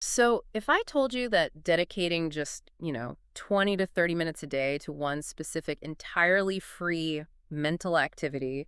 So, if I told you that dedicating just, 20 to 30 minutes a day to one specific entirely free mental activity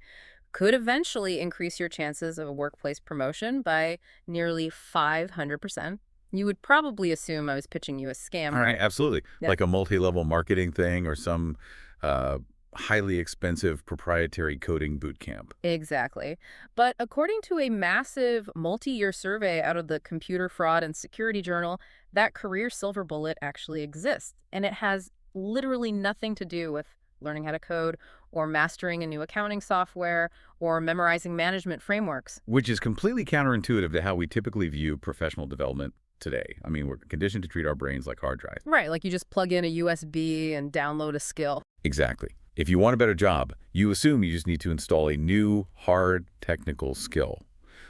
could eventually increase your chances of a workplace promotion by nearly 500%, you would probably assume I was pitching you a scam, All right, right? absolutely. Yep. Like a multi-level marketing thing or some uh, highly expensive proprietary coding boot camp. Exactly. But according to a massive multi-year survey out of the Computer Fraud and Security Journal, that career silver bullet actually exists. And it has literally nothing to do with learning how to code or mastering a new accounting software or memorizing management frameworks. Which is completely counterintuitive to how we typically view professional development today. I mean, we're conditioned to treat our brains like hard drives. Right, like you just plug in a USB and download a skill. Exactly. If you want a better job, you assume you just need to install a new, hard technical skill,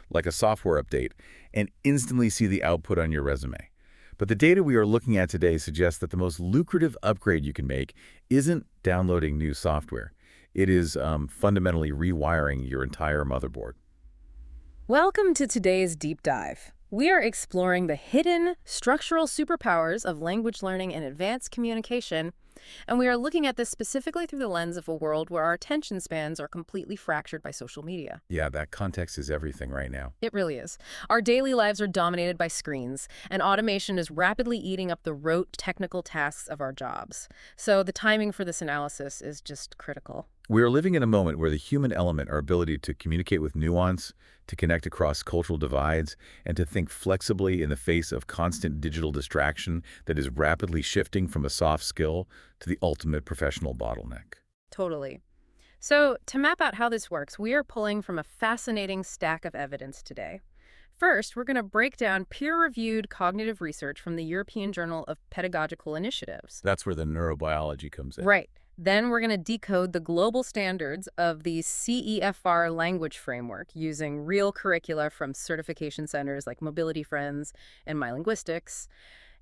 like a software update, and instantly see the output on your resume. But the data we are looking at today suggests that the most lucrative upgrade you can make isn't downloading new software. It is fundamentally rewiring your entire motherboard. Welcome to today's deep dive. We are exploring the hidden structural superpowers of language learning and advanced communication, and we are looking at this specifically through the lens of a world where our attention spans are completely fractured by social media. Yeah, that context is everything right now. It really is. Our daily lives are dominated by screens, and automation is rapidly eating up the rote technical tasks of our jobs. So the timing for this analysis is just critical. We are living in a moment where the human element, our ability to communicate with nuance, to connect across cultural divides, and to think flexibly in the face of constant digital distraction that is rapidly shifting from a soft skill to the ultimate professional bottleneck. Totally. So, to map out how this works, we are pulling from a fascinating stack of evidence today. First, we're going to break down peer-reviewed cognitive research from the European Journal of Pedagogical Initiatives. That's where the neurobiology comes in. Right. Then we're going to decode the global standards of the CEFR language framework using real curricula from certification centers like Mobility Friends and My Linguistics.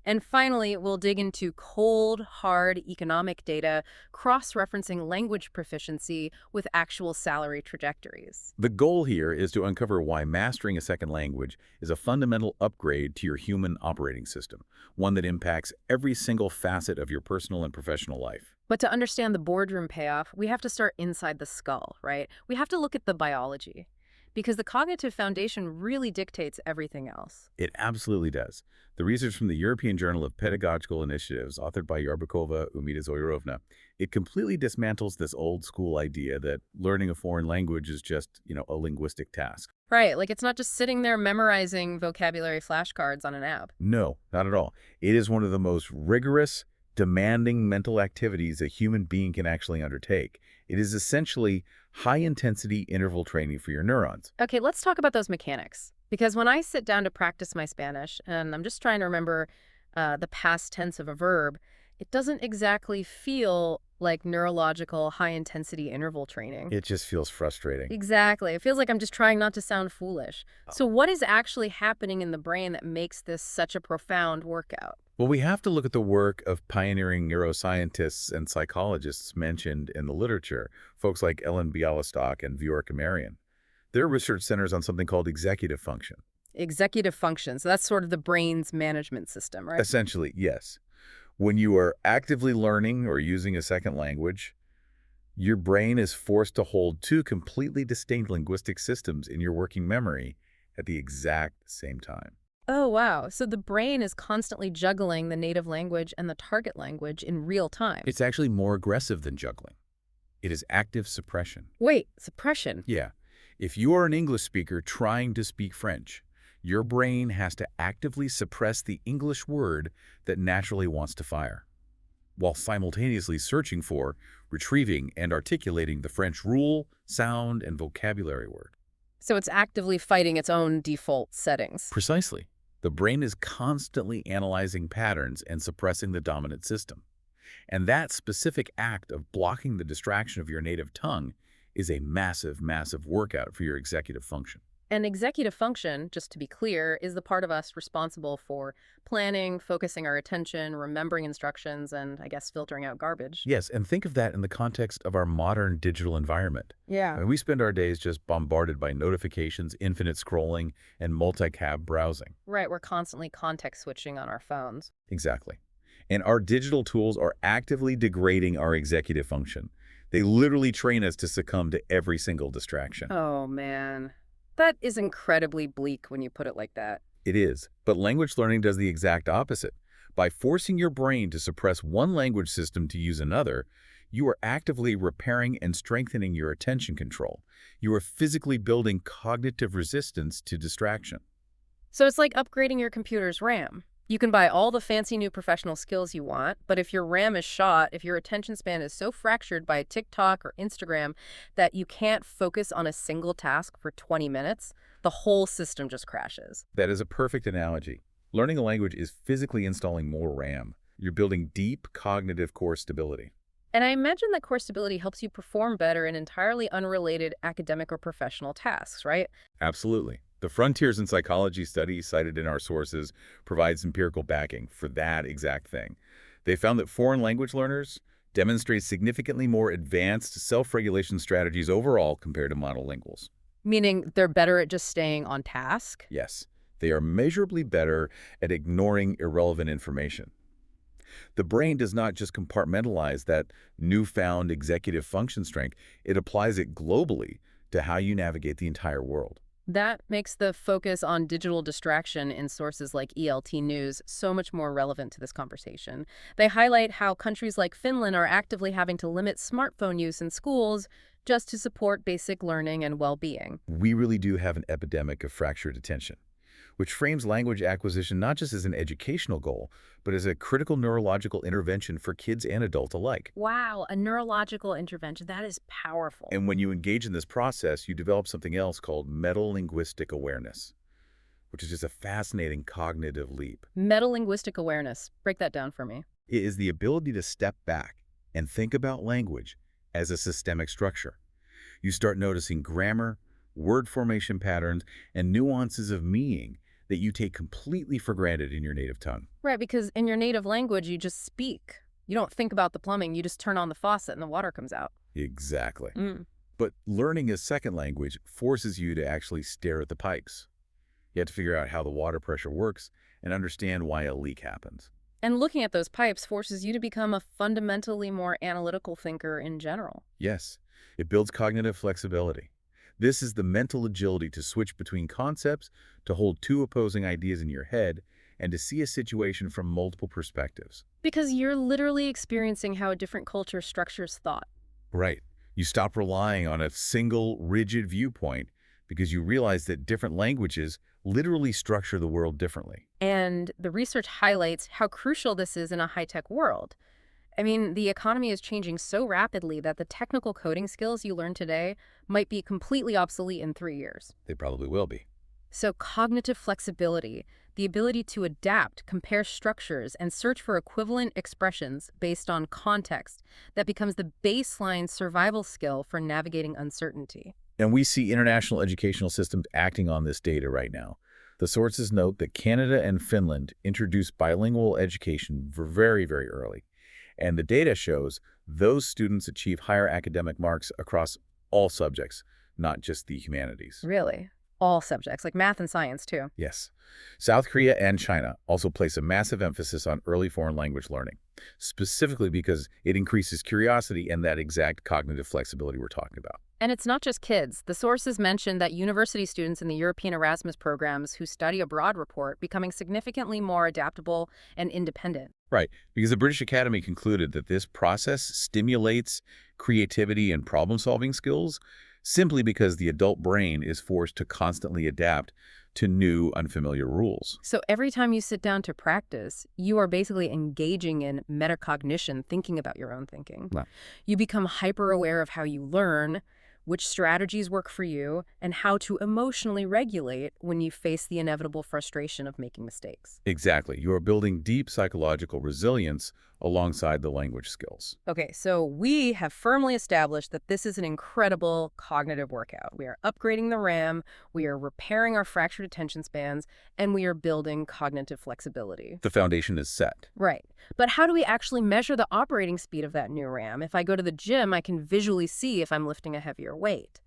And finally, we'll dig into cold, hard economic data, cross-referencing language proficiency with actual salary trajectories. The goal here is to uncover why mastering a second language is a fundamental upgrade to your human operating system, one that impacts every single facet of your personal and professional life. But to understand the boardroom payoff, we have to start inside the skull, right? We have to look at the biology, because the cognitive foundation really dictates everything else. It absolutely does. The research from the European Journal of Pedagogical Initiatives, authored by Yarbakova Umida Zoyarovna, it completely dismantles this old school idea that learning a foreign language is just, a linguistic task. Right, like it's not just sitting there memorizing vocabulary flashcards on an app. No, not at all. It is one of the most rigorous, demanding mental activities a human being can actually undertake. It is essentially high-intensity interval training for your neurons. Okay, let's talk about those mechanics. Because when I sit down to practice my Spanish, and I'm just trying to remember the past tense of a verb, it doesn't exactly feel like neurological high-intensity interval training. It just feels frustrating. Exactly. It feels like I'm just trying not to sound foolish. Oh. So what is actually happening in the brain that makes this such a profound workout? Well, we have to look at the work of pioneering neuroscientists and psychologists mentioned in the literature, folks like Ellen Bialystok and Bjork Amarian. Their research centers on something called executive function. Executive function. So that's sort of the brain's management system, right? Essentially, yes. When you are actively learning or using a second language, your brain is forced to hold two completely distinct linguistic systems in your working memory at the exact same time. Oh, wow. So the brain is constantly juggling the native language and the target language in real time. It's actually more aggressive than juggling. It is active suppression. Wait, suppression. Yeah. If you are an English speaker trying to speak French, your brain has to actively suppress the English word that naturally wants to fire, while simultaneously searching for, retrieving, and articulating the French rule, sound, and vocabulary word. So it's actively fighting its own default settings. Precisely. The brain is constantly analyzing patterns and suppressing the dominant system. And that specific act of blocking the distraction of your native tongue is a massive, massive workout for your executive function. And executive function, just to be clear, is the part of us responsible for planning, focusing our attention, remembering instructions, and I guess filtering out garbage. Yes, and think of that in the context of our modern digital environment. I Yeah. mean, we spend our days just bombarded by notifications, infinite scrolling, and multi-tab browsing. Right, we're constantly context switching on our phones. Exactly. And our digital tools are actively degrading our executive function. They literally train us to succumb to every single distraction. Oh, man. That is incredibly bleak when you put it like that. It is, but language learning does the exact opposite. By forcing your brain to suppress one language system to use another, you are actively repairing and strengthening your attention control. You are physically building cognitive resistance to distraction. So it's like upgrading your computer's RAM. You can buy all the fancy new professional skills you want, but if your RAM is shot, if your attention span is so fractured by TikTok or Instagram that you can't focus on a single task for 20 minutes, the whole system just crashes. That is a perfect analogy. Learning a language is physically installing more RAM. You're building deep cognitive core stability. And I imagine that core stability helps you perform better in entirely unrelated academic or professional tasks, right? Absolutely. The Frontiers in Psychology study cited in our sources provides empirical backing for that exact thing. They found that foreign language learners demonstrate significantly more advanced self-regulation strategies overall compared to monolinguals. Meaning they're better at just staying on task. Yes, they are measurably better at ignoring irrelevant information. The brain does not just compartmentalize that newfound executive function strength, it applies it globally to how you navigate the entire world. That makes the focus on digital distraction in sources like ELT News so much more relevant to this conversation. They highlight how countries like Finland are actively having to limit smartphone use in schools just to support basic learning and well-being. We really do have an epidemic of fractured attention, which frames language acquisition not just as an educational goal, but as a critical neurological intervention for kids and adults alike. Wow, a neurological intervention. That is powerful. And when you engage in this process, you develop something else called metalinguistic awareness, which is just a fascinating cognitive leap. Metalinguistic awareness. Break that down for me. It is the ability to step back and think about language as a systemic structure. You start noticing grammar, word formation patterns, and nuances of meaning that you take completely for granted in your native tongue. Right, because in your native language, you just speak. You don't think about the plumbing. You just turn on the faucet and the water comes out. Exactly. Mm. But learning a second language forces you to actually stare at the pipes. You have to figure out how the water pressure works and understand why a leak happens. And looking at those pipes forces you to become a fundamentally more analytical thinker in general. Yes, it builds cognitive flexibility. This is the mental agility to switch between concepts, to hold two opposing ideas in your head, and to see a situation from multiple perspectives. Because you're literally experiencing how a different culture structures thought. Right. You stop relying on a single, rigid viewpoint because you realize that different languages literally structure the world differently. And the research highlights how crucial this is in a high-tech world. I mean, the economy is changing so rapidly that the technical coding skills you learn today might be completely obsolete in 3 years. They probably will be. So cognitive flexibility, the ability to adapt, compare structures, and search for equivalent expressions based on context, that becomes the baseline survival skill for navigating uncertainty. And we see international educational systems acting on this data right now. The sources note that Canada and Finland introduced bilingual education very, very early. And the data shows those students achieve higher academic marks across all subjects, not just the humanities. Really? All subjects, like math and science, too. Yes. South Korea and China also place a massive emphasis on early foreign language learning, specifically because it increases curiosity and that exact cognitive flexibility we're talking about. And it's not just kids. The sources mention that university students in the European Erasmus programs who study abroad report becoming significantly more adaptable and independent. Right, because the British Academy concluded that this process stimulates creativity and problem-solving skills simply because the adult brain is forced to constantly adapt to new, unfamiliar rules. So every time you sit down to practice, you are basically engaging in metacognition, thinking about your own thinking. Wow. You become hyper-aware of how you learn, which strategies work for you, and how to emotionally regulate when you face the inevitable frustration of making mistakes. Exactly. You are building deep psychological resilience alongside the language skills. Okay, so we have firmly established that this is an incredible cognitive workout. We are upgrading the RAM, we are repairing our fractured attention spans, and we are building cognitive flexibility. The foundation is set. Right. But how do we actually measure the operating speed of that new RAM? If I go to the gym, I can visually see if I'm lifting a heavier weight.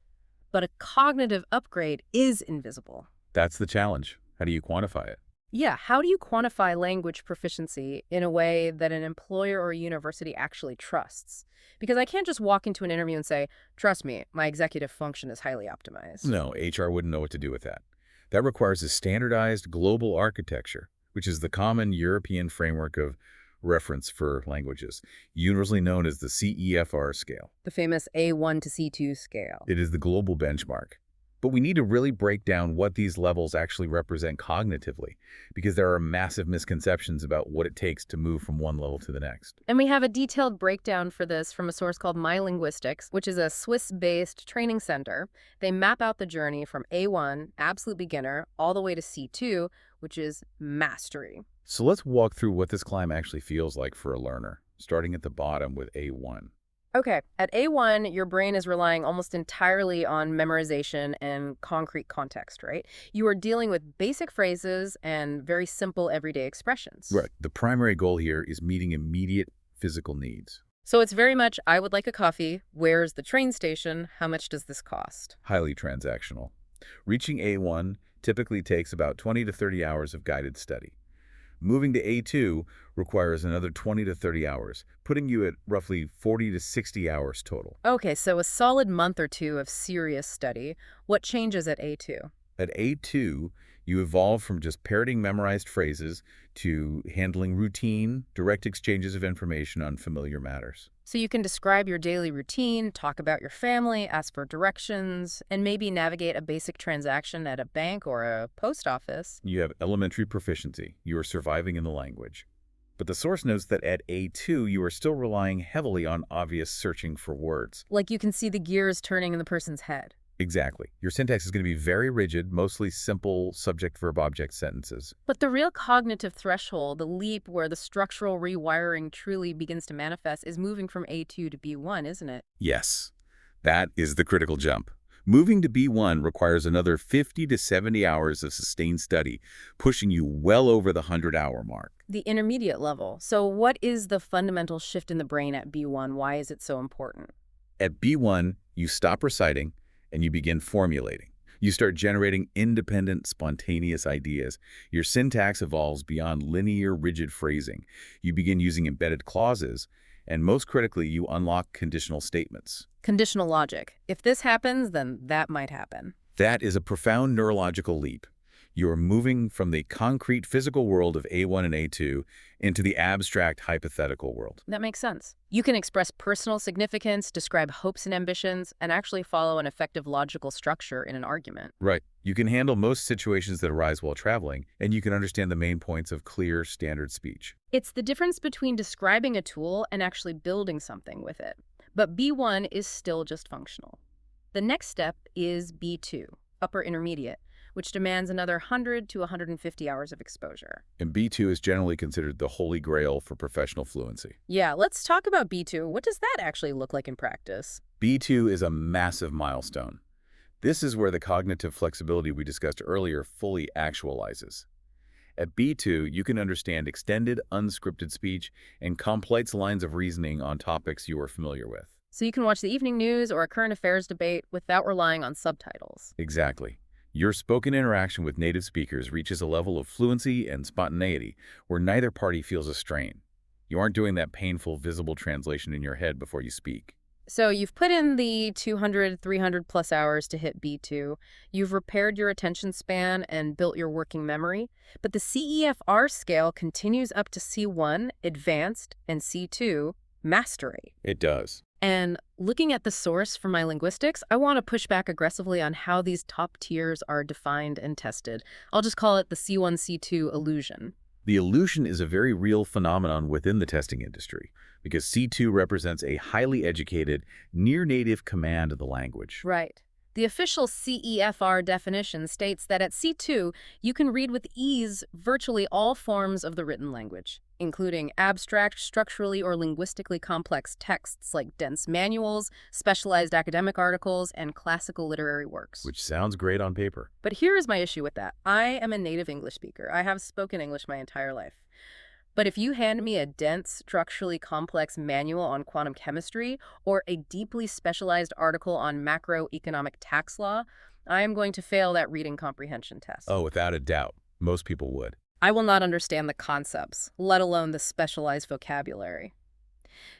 But a cognitive upgrade is invisible. That's the challenge. How do you quantify it? Yeah, how do you quantify language proficiency in a way that an employer or a university actually trusts? Because I can't just walk into an interview and say, trust me, my executive function is highly optimized. No, HR wouldn't know what to do with that. That requires a standardized global architecture, which is the common European framework of reference for languages, universally known as the CEFR scale. The famous A1 to C2 scale. It is the global benchmark. But we need to really break down what these levels actually represent cognitively, because there are massive misconceptions about what it takes to move from one level to the next. And we have a detailed breakdown for this from a source called My Linguistics, which is a Swiss-based training center. They map out the journey from A1, absolute beginner, all the way to C2, which is mastery. So let's walk through what this climb actually feels like for a learner, starting at the bottom with A1. Okay, at A1, your brain is relying almost entirely on memorization and concrete context, right? You are dealing with basic phrases and very simple everyday expressions. Right. The primary goal here is meeting immediate physical needs. So it's very much, I would like a coffee, where's the train station, how much does this cost? Highly transactional. Reaching A1 typically takes about 20 to 30 hours of guided study. Moving to A2 requires another 20 to 30 hours, putting you at roughly 40 to 60 hours total. Okay, so a solid month or two of serious study. What changes at A2? At A2, you evolve from just parroting memorized phrases to handling routine, direct exchanges of information on familiar matters. So you can describe your daily routine, talk about your family, ask for directions, and maybe navigate a basic transaction at a bank or a post office. You have elementary proficiency. You are surviving in the language. But the source notes that at A2, you are still relying heavily on obvious searching for words. Like you can see the gears turning in the person's head. Exactly. Your syntax is going to be very rigid, mostly simple subject-verb-object sentences. But the real cognitive threshold, the leap where the structural rewiring truly begins to manifest, is moving from A2 to B1, isn't it? Yes, that is the critical jump. Moving to B1 requires another 50 to 70 hours of sustained study, pushing you well over the 100-hour mark. The intermediate level. So what is the fundamental shift in the brain at B1? Why is it so important? At B1, you stop reciting and you begin formulating. You start generating independent, spontaneous ideas. Your syntax evolves beyond linear, rigid phrasing. You begin using embedded clauses, and most critically, you unlock conditional statements. Conditional logic. If this happens, then that might happen. That is a profound neurological leap. You are moving from the concrete physical world of A1 and A2 into the abstract hypothetical world. That makes sense. You can express personal significance, describe hopes and ambitions, and actually follow an effective logical structure in an argument. Right. You can handle most situations that arise while traveling, and you can understand the main points of clear, standard speech. It's the difference between describing a tool and actually building something with it. But B1 is still just functional. The next step is B2, upper intermediate, which demands another 100 to 150 hours of exposure. And B2 is generally considered the holy grail for professional fluency. Yeah, let's talk about B2. What does that actually look like in practice? B2 is a massive milestone. This is where the cognitive flexibility we discussed earlier fully actualizes. At B2, you can understand extended, unscripted speech and complex lines of reasoning on topics you are familiar with. So you can watch the evening news or a current affairs debate without relying on subtitles. Exactly. Your spoken interaction with native speakers reaches a level of fluency and spontaneity where neither party feels a strain. You aren't doing that painful, visible translation in your head before you speak. So you've put in the 200, 300 plus hours to hit B2. You've repaired your attention span and built your working memory. But the CEFR scale continues up to C1, advanced, and C2, mastery. It does. And looking at the source for My Linguistics, I want to push back aggressively on how these top tiers are defined and tested. I'll just call it the C1, C2 illusion. The illusion is a very real phenomenon within the testing industry because C2 represents a highly educated, near-native command of the language. Right. The official CEFR definition states that at C2, you can read with ease virtually all forms of the written language, including abstract, structurally, or linguistically complex texts like dense manuals, specialized academic articles, and classical literary works. Which sounds great on paper. But here is my issue with that. I am a native English speaker. I have spoken English my entire life. But if you hand me a dense, structurally complex manual on quantum chemistry or a deeply specialized article on macroeconomic tax law, I am going to fail that reading comprehension test. Oh, without a doubt. Most people would. I will not understand the concepts, let alone the specialized vocabulary.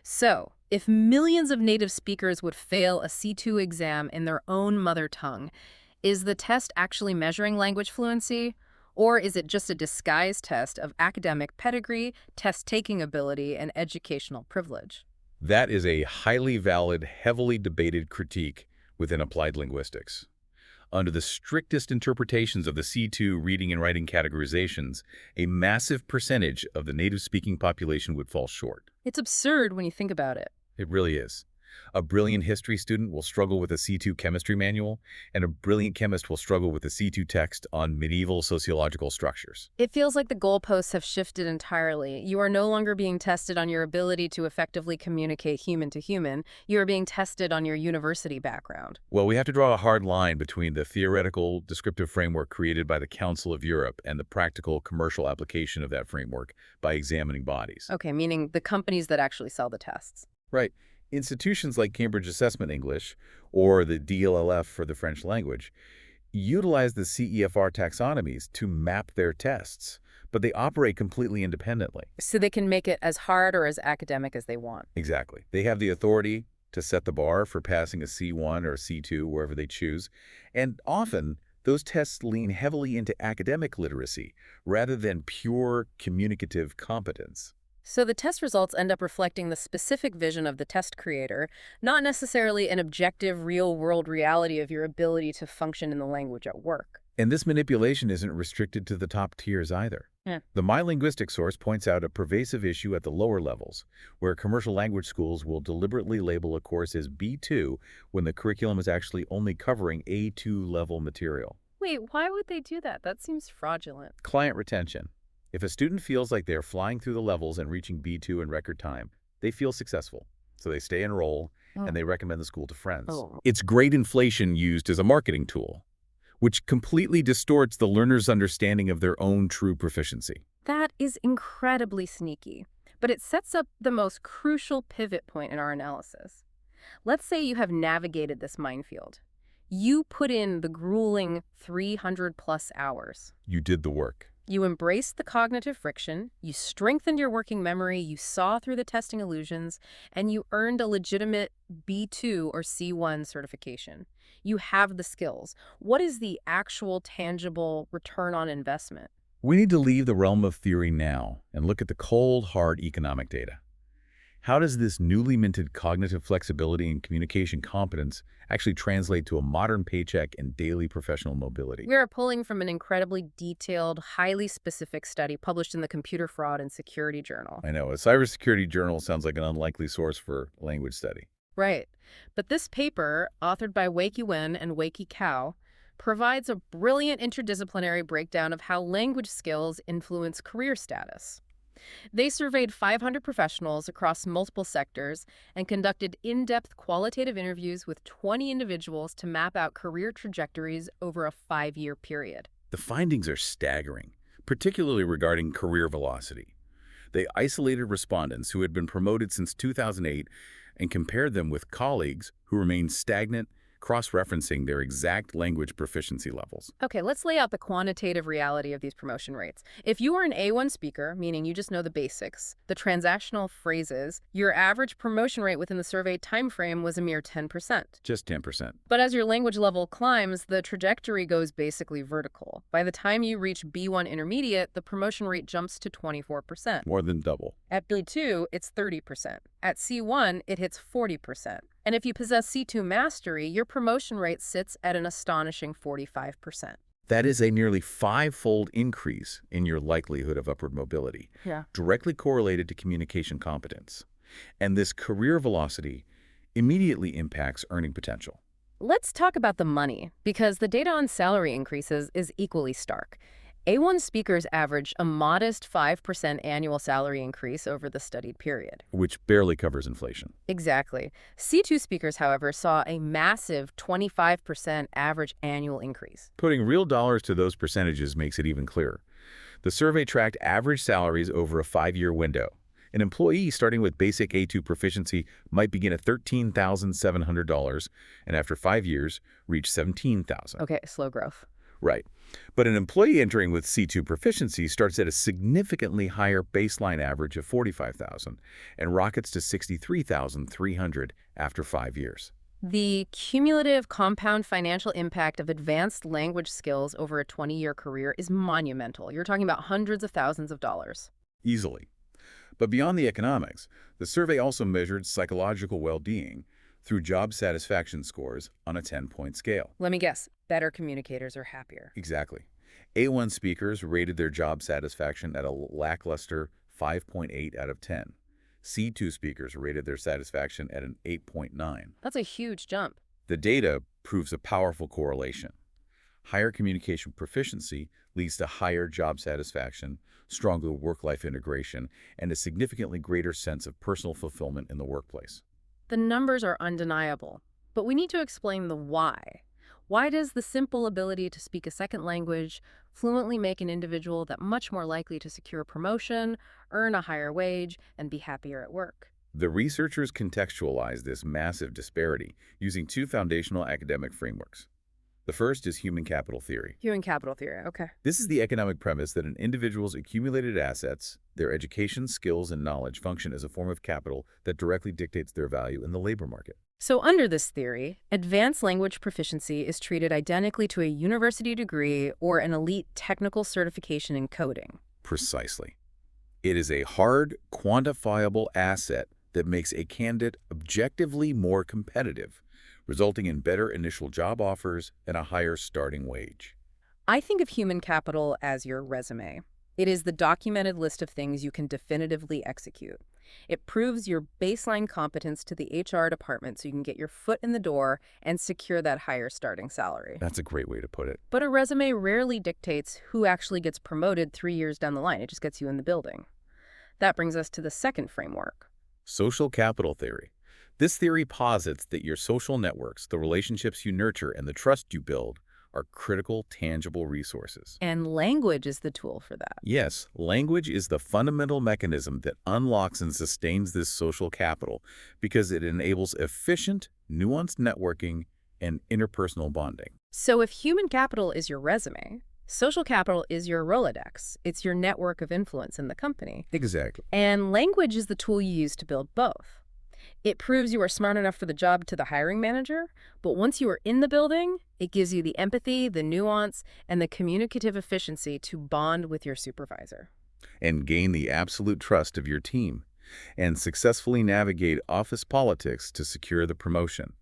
So, if millions of native speakers would fail a C2 exam in their own mother tongue, is the test actually measuring language fluency? Or is it just a disguised test of academic pedigree, test-taking ability, and educational privilege? That is a highly valid, heavily debated critique within applied linguistics. Under the strictest interpretations of the C2 reading and writing categorizations, a massive percentage of the native-speaking population would fall short. It's absurd when you think about it. It really is. A brilliant history student will struggle with a C2 chemistry manual, and a brilliant chemist will struggle with a C2 text on medieval sociological structures. It feels like the goalposts have shifted entirely. You are no longer being tested on your ability to effectively communicate human to human. You are being tested on your university background. Well, we have to draw a hard line between the theoretical, descriptive framework created by the Council of Europe and the practical, commercial application of that framework by examining bodies. Okay, meaning the companies that actually sell the tests. Right. Institutions like Cambridge Assessment English, or the DLLF for the French language, utilize the CEFR taxonomies to map their tests, but they operate completely independently. So they can make it as hard or as academic as they want. Exactly. They have the authority to set the bar for passing a C1 or C2, wherever they choose, and often those tests lean heavily into academic literacy rather than pure communicative competence. So the test results end up reflecting the specific vision of the test creator, not necessarily an objective, real-world reality of your ability to function in the language at work. And this manipulation isn't restricted to the top tiers either. Yeah. The My Linguistics source points out a pervasive issue at the lower levels, where commercial language schools will deliberately label a course as B2 when the curriculum is actually only covering A2 level material. Wait, why would they do that? That seems fraudulent. Client retention. If a student feels like they're flying through the levels and reaching B2 in record time, they feel successful. So they stay enroll and they recommend the school to friends. It's grade inflation used as a marketing tool, which completely distorts the learner's understanding of their own true proficiency. That is incredibly sneaky, but it sets up the most crucial pivot point in our analysis. Let's say you have navigated this minefield. You put in the grueling 300-plus hours. You did the work. You embraced the cognitive friction, you strengthened your working memory, you saw through the testing illusions, and you earned a legitimate B2 or C1 certification. You have the skills. What is the actual tangible return on investment? We need to leave the realm of theory now and look at the cold, hard economic data. How does this newly minted cognitive flexibility and communication competence actually translate to a modern paycheck and daily professional mobility? We are pulling from an incredibly detailed, highly specific study published in the Computer Fraud and Security Journal. I know, a cybersecurity journal sounds like an unlikely source for language study. Right. But this paper, authored by Wei-Ki Wen and Wei-Ki Cao, provides a brilliant interdisciplinary breakdown of how language skills influence career status. They surveyed 500 professionals across multiple sectors and conducted in-depth qualitative interviews with 20 individuals to map out career trajectories over a 5-year period. The findings are staggering, particularly regarding career velocity. They isolated respondents who had been promoted since 2008 and compared them with colleagues who remained stagnant, cross-referencing their exact language proficiency levels. Okay, let's lay out the quantitative reality of these promotion rates. If you are an A1 speaker, meaning you just know the basics, the transactional phrases, your average promotion rate within the survey timeframe was a mere 10%. Just 10%. But as your language level climbs, the trajectory goes basically vertical. By the time you reach B1 intermediate, the promotion rate jumps to 24%. More than double. At B2, it's 30%. At C1, it hits 40%. And if you possess C2 mastery, your promotion rate sits at an astonishing 45%. That is a nearly five-fold increase in your likelihood of upward mobility, Yeah. directly correlated to communication competence. And this career velocity immediately impacts earning potential. Let's talk about the money, because the data on salary increases is equally stark. A1 speakers averaged a modest 5% annual salary increase over the studied period. Which barely covers inflation. Exactly. C2 speakers, however, saw a massive 25% average annual increase. Putting real dollars to those percentages makes it even clearer. The survey tracked average salaries over a 5-year window. An employee starting with basic A2 proficiency might begin at $13,700 and after 5 years reach $17,000. Okay, slow growth. Right. But an employee entering with C2 proficiency starts at a significantly higher baseline average of $45,000 and rockets to $63,300 after 5 years. The cumulative compound financial impact of advanced language skills over a 20-year career is monumental. You're talking about hundreds of thousands of dollars. Easily. But beyond the economics, the survey also measured psychological well-being through job satisfaction scores on a 10-point scale. Let me guess, better communicators are happier. Exactly. A1 speakers rated their job satisfaction at a lackluster 5.8 out of 10. C2 speakers rated their satisfaction at an 8.9. That's a huge jump. The data proves a powerful correlation. Higher communication proficiency leads to higher job satisfaction, stronger work-life integration, and a significantly greater sense of personal fulfillment in the workplace. The numbers are undeniable, but we need to explain the why. Why does the simple ability to speak a second language fluently make an individual that much more likely to secure a promotion, earn a higher wage, and be happier at work? The researchers contextualized this massive disparity using two foundational academic frameworks. The first is human capital theory. Human capital theory, okay. This is the economic premise that an individual's accumulated assets, their education, skills, and knowledge function as a form of capital that directly dictates their value in the labor market. So under this theory, advanced language proficiency is treated identically to a university degree or an elite technical certification in coding. Precisely. It is a hard, quantifiable asset that makes a candidate objectively more competitive, resulting in better initial job offers and a higher starting wage. I think of human capital as your resume. It is the documented list of things you can definitively execute. It proves your baseline competence to the HR department so you can get your foot in the door and secure that higher starting salary. That's a great way to put it. But a resume rarely dictates who actually gets promoted 3 years down the line. It just gets you in the building. That brings us to the second framework. Social capital theory. This theory posits that your social networks, the relationships you nurture, and the trust you build are critical, tangible resources. And language is the tool for that. Yes, language is the fundamental mechanism that unlocks and sustains this social capital because it enables efficient, nuanced networking and interpersonal bonding. So if human capital is your resume, social capital is your Rolodex. It's your network of influence in the company. Exactly. And language is the tool you use to build both. It proves you are smart enough for the job to the hiring manager, but once you are in the building, it gives you the empathy, the nuance, and the communicative efficiency to bond with your supervisor. And gain the absolute trust of your team, and successfully navigate office politics to secure the promotion.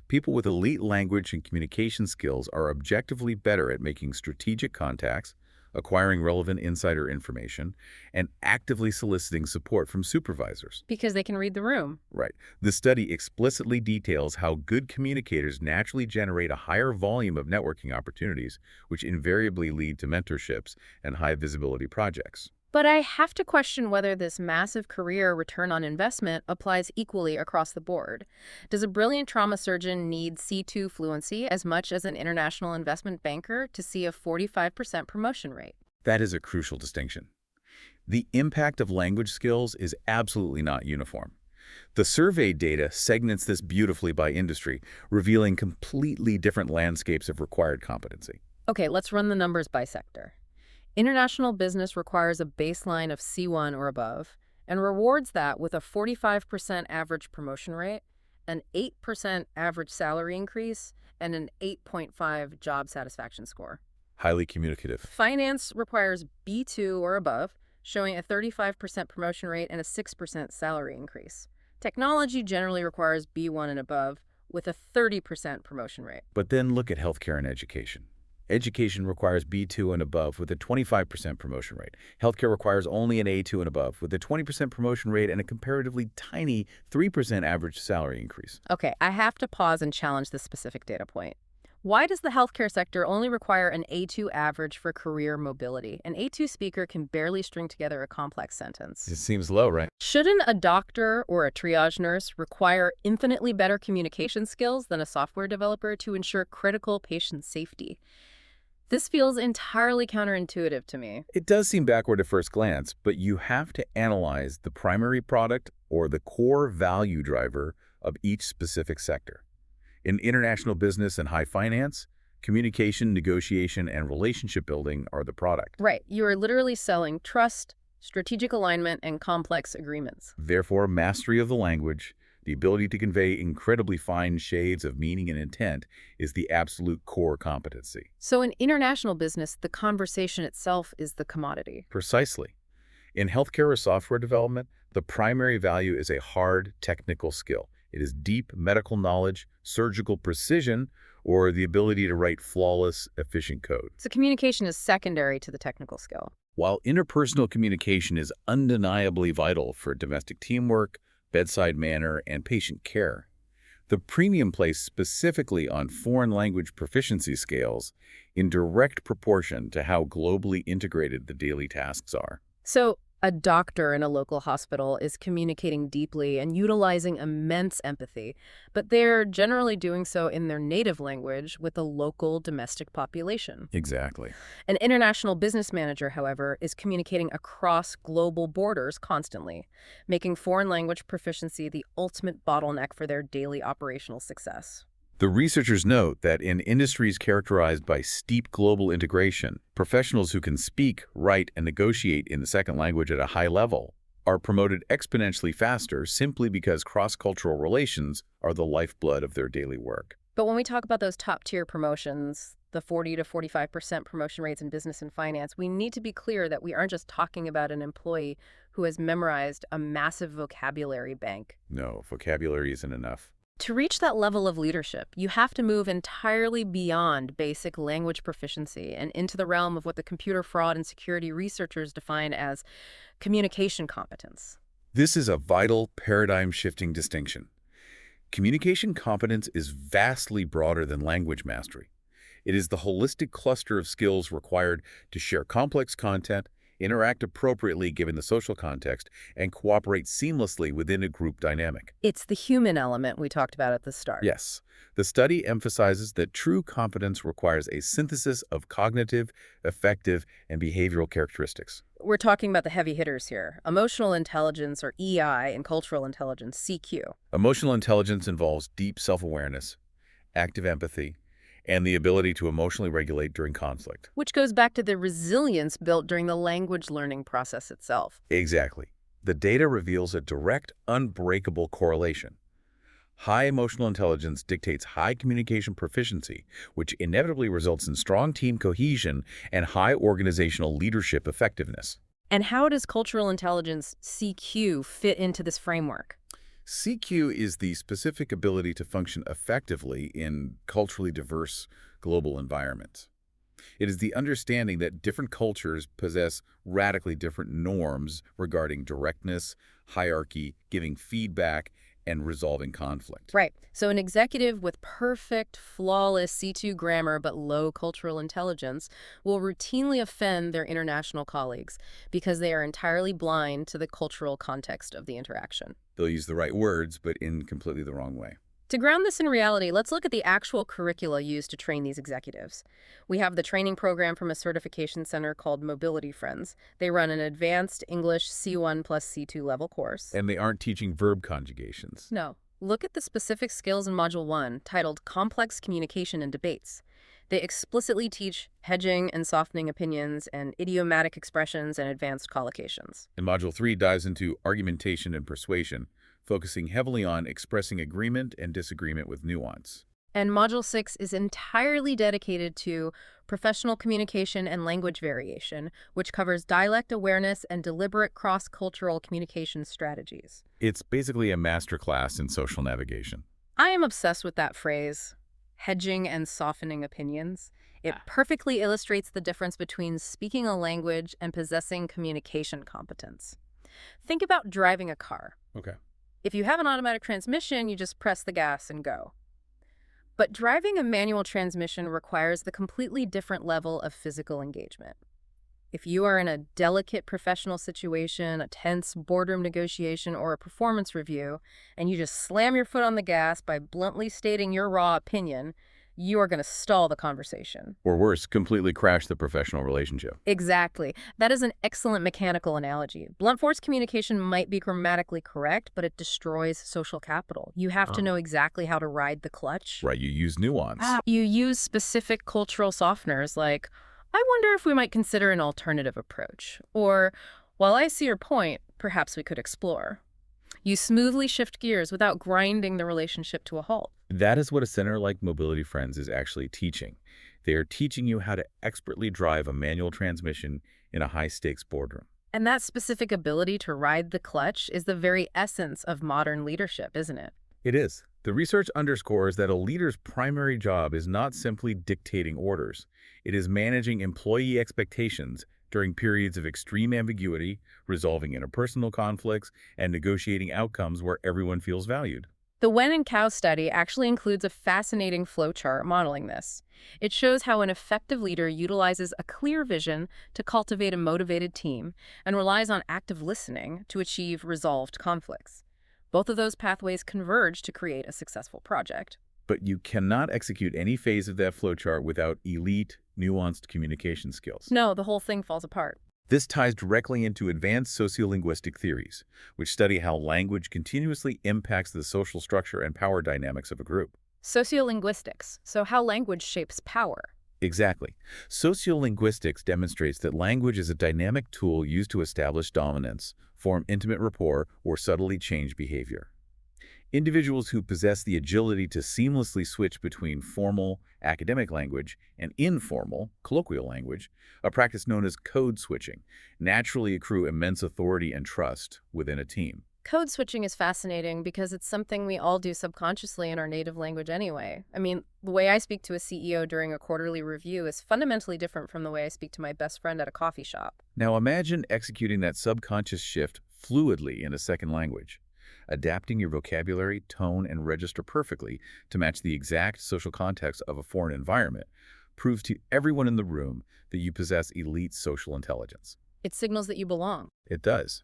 People with elite language and communication skills are objectively better at making strategic contacts, acquiring relevant insider information, and actively soliciting support from supervisors. Because they can read the room. Right. The study explicitly details how good communicators naturally generate a higher volume of networking opportunities, which invariably lead to mentorships and high-visibility projects. But I have to question whether this massive career return on investment applies equally across the board. Does a brilliant trauma surgeon need C2 fluency as much as an international investment banker to see a 45% promotion rate? That is a crucial distinction. The impact of language skills is absolutely not uniform. The survey data segments this beautifully by industry, revealing completely different landscapes of required competency. Okay, let's run the numbers by sector. International business requires a baseline of C1 or above and rewards that with a 45% average promotion rate, an 8% average salary increase, and an 8.5 job satisfaction score. Highly communicative. Finance requires B2 or above, showing a 35% promotion rate and a 6% salary increase. Technology generally requires B1 and above, with a 30% promotion rate. But then look at healthcare and education. Education requires B2 and above with a 25% promotion rate. Healthcare requires only an A2 and above with a 20% promotion rate and a comparatively tiny 3% average salary increase. Okay, I have to pause and challenge this specific data point. Why does the healthcare sector only require an A2 average for career mobility? An A2 speaker can barely string together a complex sentence. It seems low, right? Shouldn't a doctor or a triage nurse require infinitely better communication skills than a software developer to ensure critical patient safety? This feels entirely counterintuitive to me. It does seem backward at first glance, but you have to analyze the primary product or the core value driver of each specific sector. In international business and high finance, communication, negotiation, and relationship building are the product. Right. You are literally selling trust, strategic alignment, and complex agreements. Therefore, mastery of the language, the ability to convey incredibly fine shades of meaning and intent, is the absolute core competency. So in international business, the conversation itself is the commodity. Precisely. In healthcare or software development, the primary value is a hard technical skill. It is deep medical knowledge, surgical precision, or the ability to write flawless, efficient code. So communication is secondary to the technical skill. While interpersonal communication is undeniably vital for domestic teamwork, bedside manner, and patient care, the premium placed specifically on foreign language proficiency scales in direct proportion to how globally integrated the daily tasks are. So a doctor in a local hospital is communicating deeply and utilizing immense empathy, but they're generally doing so in their native language with a local domestic population. Exactly. An international business manager, however, is communicating across global borders constantly, making foreign language proficiency the ultimate bottleneck for their daily operational success. The researchers note that in industries characterized by steep global integration, professionals who can speak, write, and negotiate in the second language at a high level are promoted exponentially faster simply because cross-cultural relations are the lifeblood of their daily work. But when we talk about those top-tier promotions, the 40 to 45% promotion rates in business and finance, we need to be clear that we aren't just talking about an employee who has memorized a massive vocabulary bank. No, vocabulary isn't enough. To reach that level of leadership, you have to move entirely beyond basic language proficiency and into the realm of what the computer fraud and security researchers define as communication competence. This is a vital paradigm-shifting distinction. Communication competence is vastly broader than language mastery. It is the holistic cluster of skills required to share complex content, interact appropriately given the social context, and cooperate seamlessly within a group dynamic. It's the human element we talked about at the start. Yes, the study emphasizes that true competence requires a synthesis of cognitive, affective, and behavioral characteristics. We're talking about the heavy hitters here: emotional intelligence, or EI, and cultural intelligence, CQ. Emotional intelligence involves deep self-awareness, active empathy, and the ability to emotionally regulate during conflict. Which goes back to the resilience built during the language learning process itself. Exactly. The data reveals a direct, unbreakable correlation. High emotional intelligence dictates high communication proficiency, which inevitably results in strong team cohesion and high organizational leadership effectiveness. And how does cultural intelligence, CQ, fit into this framework? CQ is the specific ability to function effectively in culturally diverse global environments. It is the understanding that different cultures possess radically different norms regarding directness, hierarchy, giving feedback, and resolving conflict. Right. So an executive with perfect, flawless C2 grammar but low cultural intelligence will routinely offend their international colleagues because they are entirely blind to the cultural context of the interaction. They'll use the right words, but in completely the wrong way. To ground this in reality, let's look at the actual curricula used to train these executives. We have the training program from a certification center called Mobility Friends. They run an advanced English C1 plus C2 level course. And they aren't teaching verb conjugations. No. Look at the specific skills in Module 1, titled Complex Communication and Debates. They explicitly teach hedging and softening opinions and idiomatic expressions and advanced collocations. And Module 3 dives into argumentation and persuasion, focusing heavily on expressing agreement and disagreement with nuance. And Module 6 is entirely dedicated to professional communication and language variation, which covers dialect awareness and deliberate cross-cultural communication strategies. It's basically a masterclass in social navigation. I am obsessed with that phrase, hedging and softening opinions. It Ah, perfectly illustrates the difference between speaking a language and possessing communication competence. Think about driving a car. okay. If you have an automatic transmission, you just press the gas and go. But driving a manual transmission requires the completely different level of physical engagement. If you are in a delicate professional situation, a tense boardroom negotiation, or a performance review, and you just slam your foot on the gas by bluntly stating your raw opinion, you are going to stall the conversation. Or worse, completely crash the professional relationship. Exactly. That is an excellent mechanical analogy. Blunt force communication might be grammatically correct, but it destroys social capital. You have to Oh. know exactly how to ride the clutch. Right, you use nuance. You use specific cultural softeners like, I wonder if we might consider an alternative approach. Or, while I see your point, perhaps we could explore. You smoothly shift gears without grinding the relationship to a halt. That is what a center like Mobility Friends is actually teaching. They are teaching you how to expertly drive a manual transmission in a high-stakes boardroom. And that specific ability to ride the clutch is the very essence of modern leadership, isn't it? It is. The research underscores that a leader's primary job is not simply dictating orders. It is managing employee expectations during periods of extreme ambiguity, resolving interpersonal conflicts, and negotiating outcomes where everyone feels valued. The Wen and Cow study actually includes a fascinating flowchart modeling this. It shows how an effective leader utilizes a clear vision to cultivate a motivated team and relies on active listening to achieve resolved conflicts. Both of those pathways converge to create a successful project. But you cannot execute any phase of that flowchart without elite, nuanced communication skills. No, the whole thing falls apart. This ties directly into advanced sociolinguistic theories, which study how language continuously impacts the social structure and power dynamics of a group. Sociolinguistics, so how language shapes power. Exactly. Sociolinguistics demonstrates that language is a dynamic tool used to establish dominance, form intimate rapport, or subtly change behavior. Individuals who possess the agility to seamlessly switch between formal, academic language and informal, colloquial language, a practice known as code switching, naturally accrue immense authority and trust within a team. Code switching is fascinating because it's something we all do subconsciously in our native language anyway. I mean, the way I speak to a CEO during a quarterly review is fundamentally different from the way I speak to my best friend at a coffee shop. Now imagine executing that subconscious shift fluidly in a second language, adapting your vocabulary, tone, and register perfectly to match the exact social context of a foreign environment proves to everyone in the room that you possess elite social intelligence. It signals that you belong. It does.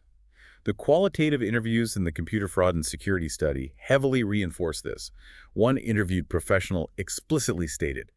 The qualitative interviews in the computer fraud and security study heavily reinforce this. One interviewed professional explicitly stated,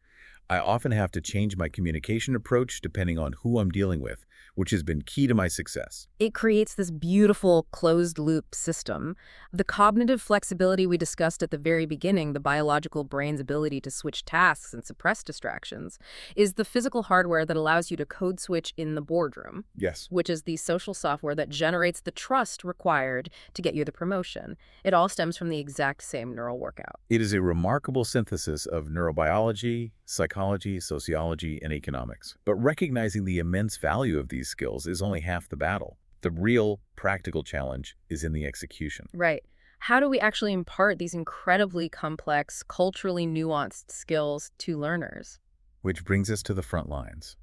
I often have to change my communication approach depending on who I'm dealing with, which has been key to my success. It creates this beautiful closed-loop system. The cognitive flexibility we discussed at the very beginning, the biological brain's ability to switch tasks and suppress distractions, is the physical hardware that allows you to code switch in the boardroom, Yes. which is the social software that generates the trust required to get you the promotion. It all stems from the exact same neural workout. It is a remarkable synthesis of neurobiology, psychology, sociology, and economics. But recognizing the immense value of these skills is only half the battle. The real, practical challenge is in the execution. Right. How do we actually impart these incredibly complex, culturally nuanced skills to learners? Which brings us to the front lines,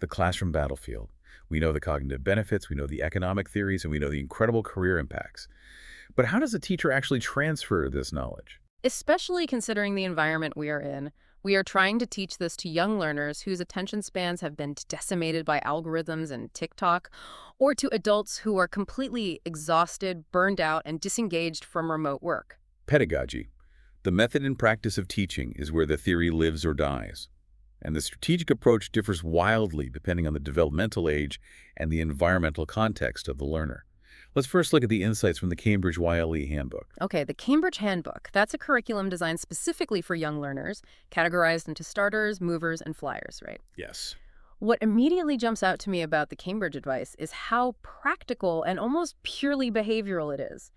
the classroom battlefield. We know the cognitive benefits, we know the economic theories, and we know the incredible career impacts. But how does a teacher actually transfer this knowledge? Especially considering the environment we are in. We are trying to teach this to young learners whose attention spans have been decimated by algorithms and TikTok, or to adults who are completely exhausted, burned out, and disengaged from remote work. Pedagogy. The method and practice of teaching is where the theory lives or dies. And the strategic approach differs wildly depending on the developmental age and the environmental context of the learner. Let's first look at the insights from the Cambridge YLE Handbook. Okay, the Cambridge Handbook. That's a curriculum designed specifically for young learners, categorized into starters, movers, and flyers, right? Yes. What immediately jumps out to me about the Cambridge advice is how practical and almost purely behavioral it is.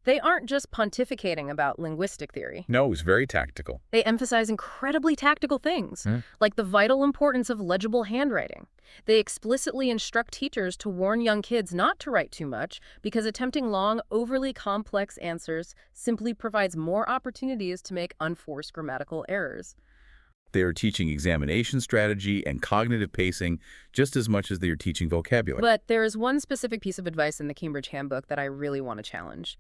They aren't just pontificating about linguistic theory. No, it's very tactical. They emphasize incredibly tactical things, Hmm. like the vital importance of legible handwriting. They explicitly instruct teachers to warn young kids not to write too much because attempting long, overly complex answers simply provides more opportunities to make unforced grammatical errors. They are teaching examination strategy and cognitive pacing just as much as they are teaching vocabulary. But there is one specific piece of advice in the Cambridge Handbook that I really want to challenge.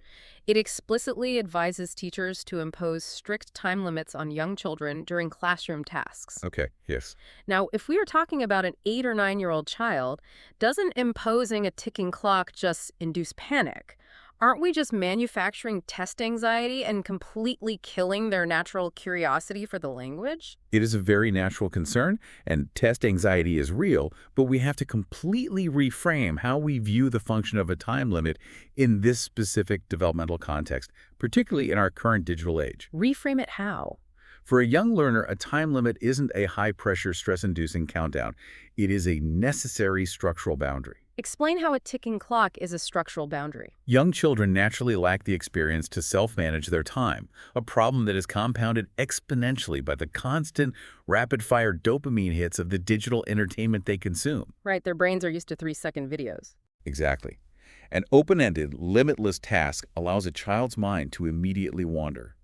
It explicitly advises teachers to impose strict time limits on young children during classroom tasks. Okay, yes. Now, if we are talking about an 8 or 9-year-old child, doesn't imposing a ticking clock just induce panic? Aren't we just manufacturing test anxiety and completely killing their natural curiosity for the language? It is a very natural concern, and test anxiety is real, but we have to completely reframe how we view the function of a time limit in this specific developmental context, particularly in our current digital age. Reframe it how? For a young learner, a time limit isn't a high-pressure, stress-inducing countdown. It is a necessary structural boundary. Explain how a ticking clock is a structural boundary. Young children naturally lack the experience to self-manage their time, a problem that is compounded exponentially by the constant, rapid-fire dopamine hits of the digital entertainment they consume. Right, their brains are used to 3-second videos. Exactly. An open-ended, limitless task allows a child's mind to immediately wander.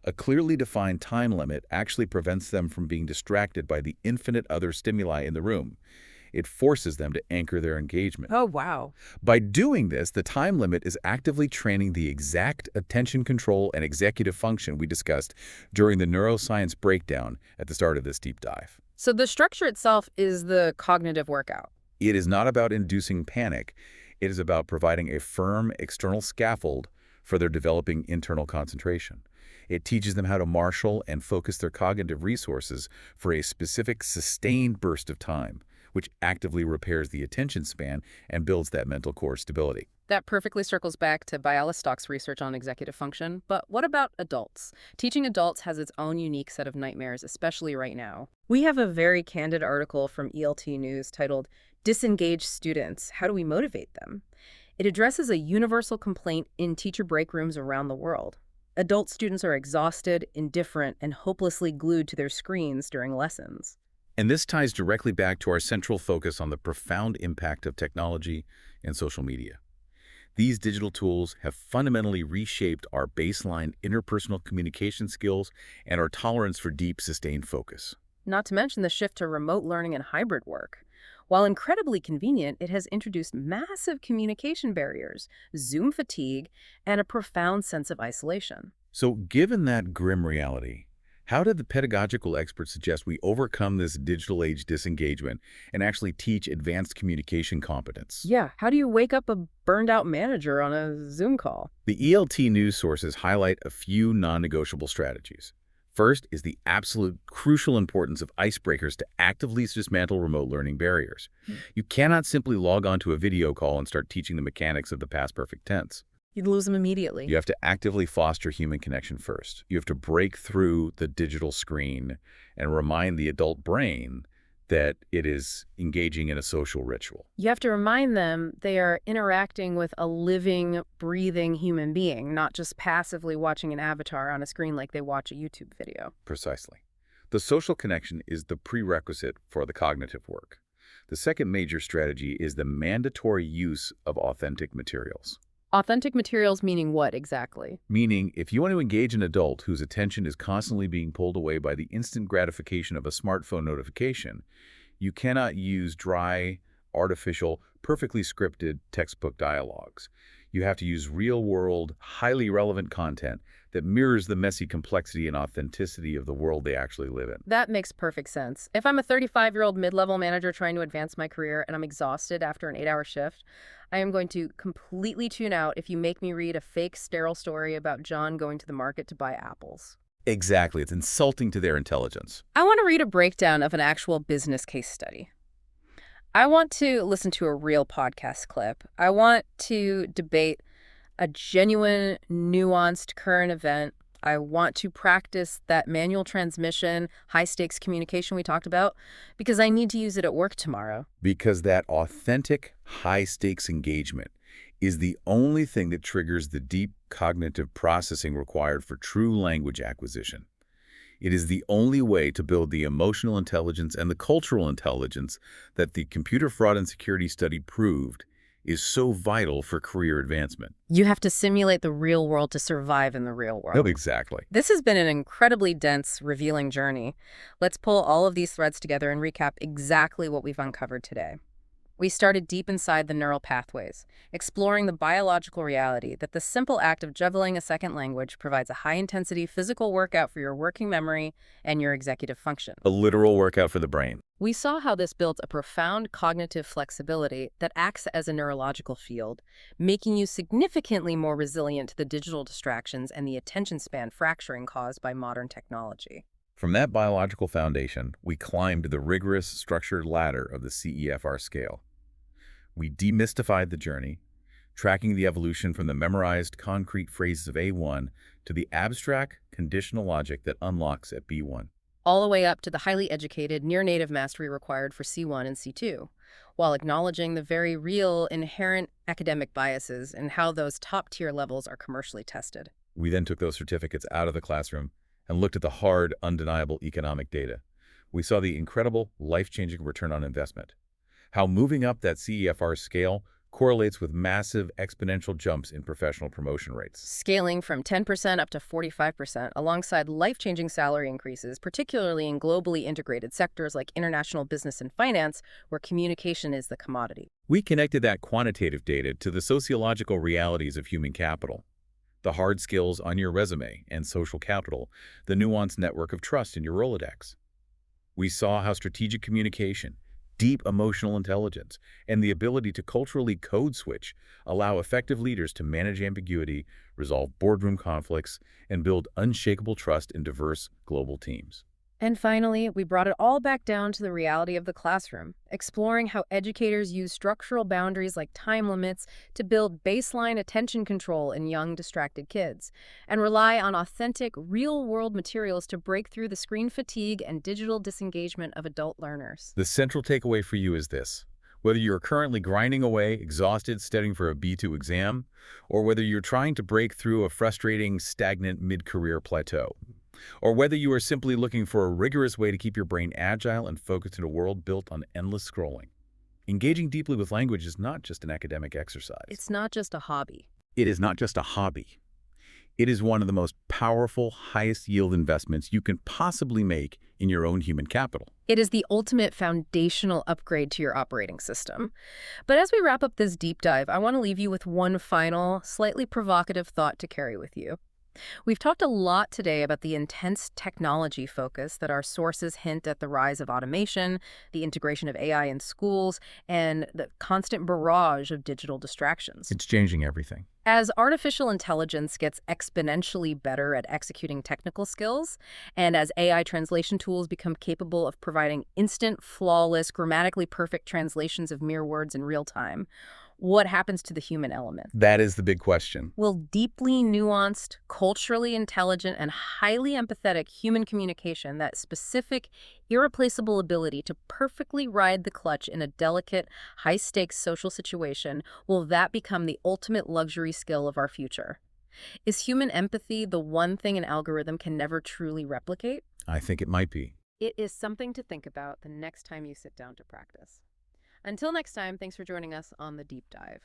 A clearly defined time limit actually prevents them from being distracted by the infinite other stimuli in the room. It forces them to anchor their engagement. Oh, wow. By doing this, the time limit is actively training the exact attention control and executive function we discussed during the neuroscience breakdown at the start of this deep dive. So the structure itself is the cognitive workout. It is not about inducing panic. It is about providing a firm external scaffold for their developing internal concentration. It teaches them how to marshal and focus their cognitive resources for a specific sustained burst of time, which actively repairs the attention span and builds that mental core stability. That perfectly circles back to Bialystok's research on executive function. But what about adults? Teaching adults has its own unique set of nightmares, especially right now. We have a very candid article from ELT News titled, "Disengaged Students, How Do We Motivate Them?" It addresses a universal complaint in teacher break rooms around the world. Adult students are exhausted, indifferent, and hopelessly glued to their screens during lessons. And this ties directly back to our central focus on the profound impact of technology and social media. These digital tools have fundamentally reshaped our baseline interpersonal communication skills and our tolerance for deep, sustained focus. Not to mention the shift to remote learning and hybrid work. While incredibly convenient, it has introduced massive communication barriers, Zoom fatigue, and a profound sense of isolation. So given that grim reality, how did the pedagogical experts suggest we overcome this digital age disengagement and actually teach advanced communication competence? Yeah, how do you wake up a burned-out manager on a Zoom call? The ELT news sources highlight a few non-negotiable strategies. First is the absolute crucial importance of icebreakers to actively dismantle remote learning barriers. You cannot simply log onto a video call and start teaching the mechanics of the past perfect tense. You'd lose them immediately. You have to actively foster human connection first. You have to break through the digital screen and remind the adult brain that it is engaging in a social ritual. You have to remind them they are interacting with a living, breathing human being, not just passively watching an avatar on a screen like they watch a YouTube video. Precisely. The social connection is the prerequisite for the cognitive work. The second major strategy is the mandatory use of authentic materials. Authentic materials meaning what exactly? Meaning, if you want to engage an adult whose attention is constantly being pulled away by the instant gratification of a smartphone notification, you cannot use dry, artificial, perfectly scripted textbook dialogues. You have to use real-world, highly relevant content that mirrors the messy complexity and authenticity of the world they actually live in. That makes perfect sense. If I'm a 35-year-old mid-level manager trying to advance my career and I'm exhausted after an 8-hour shift, I am going to completely tune out if you make me read a fake, sterile story about John going to the market to buy apples. Exactly. It's insulting to their intelligence. I want to read a breakdown of an actual business case study. I want to listen to a real podcast clip. I want to debate a genuine, nuanced current event. I want to practice that manual transmission, high-stakes communication we talked about, because I need to use it at work tomorrow. Because that authentic, high-stakes engagement is the only thing that triggers the deep cognitive processing required for true language acquisition. It is the only way to build the emotional intelligence and the cultural intelligence that the computer fraud and security study proved is so vital for career advancement. You have to simulate the real world to survive in the real Oh, world. exactly. This has been an incredibly dense, revealing journey. Let's pull all of these threads together and recap exactly what we've uncovered today. We started deep inside the neural pathways, exploring the biological reality that the simple act of juggling a second language provides a high-intensity physical workout for your working memory and your executive function. A literal workout for the brain. We saw how this builds a profound cognitive flexibility that acts as a neurological field, making you significantly more resilient to the digital distractions and the attention span fracturing caused by modern technology. From that biological foundation, we climbed the rigorous, structured ladder of the CEFR scale. We demystified the journey, tracking the evolution from the memorized concrete phrases of A1 to the abstract, conditional logic that unlocks at B1. All the way up to the highly educated, near-native mastery required for C1 and C2, while acknowledging the very real, inherent academic biases and how those top-tier levels are commercially tested. We then took those certificates out of the classroom and looked at the hard, undeniable economic data. We saw the incredible, life-changing return on investment. How moving up that CEFR scale correlates with massive exponential jumps in professional promotion rates. Scaling from 10% up to 45%, alongside life-changing salary increases, particularly in globally integrated sectors like international business and finance, where communication is the commodity. We connected that quantitative data to the sociological realities of human capital, the hard skills on your resume and social capital, the nuanced network of trust in your Rolodex. We saw how strategic communication, deep emotional intelligence, and the ability to culturally code switch allow effective leaders to manage ambiguity, resolve boardroom conflicts, and build unshakable trust in diverse global teams. And finally, we brought it all back down to the reality of the classroom, exploring how educators use structural boundaries like time limits to build baseline attention control in young, distracted kids, and rely on authentic, real-world materials to break through the screen fatigue and digital disengagement of adult learners. The central takeaway for you is this. Whether you're currently grinding away, exhausted, studying for a B2 exam, or whether you're trying to break through a frustrating, stagnant mid-career plateau, or whether you are simply looking for a rigorous way to keep your brain agile and focused in a world built on endless scrolling. Engaging deeply with language is not just an academic exercise. It's not just a hobby. It is not just a hobby. It is one of the most powerful, highest yield investments you can possibly make in your own human capital. It is the ultimate foundational upgrade to your operating system. But as we wrap up this deep dive, I want to leave you with one final, slightly provocative thought to carry with you. We've talked a lot today about the intense technology focus that our sources hint at the rise of automation, the integration of AI in schools, and the constant barrage of digital distractions. It's changing everything. As artificial intelligence gets exponentially better at executing technical skills, and as AI translation tools become capable of providing instant, flawless, grammatically perfect translations of mere words in real time, what happens to the human element? That is the big question. Will deeply nuanced, culturally intelligent, and highly empathetic human communication, that specific, irreplaceable ability to perfectly ride the clutch in a delicate, high-stakes social situation, will that become the ultimate luxury skill of our future? Is human empathy the one thing an algorithm can never truly replicate? I think it might be. It is something to think about the next time you sit down to practice. Until next time, thanks for joining us on The Deep Dive.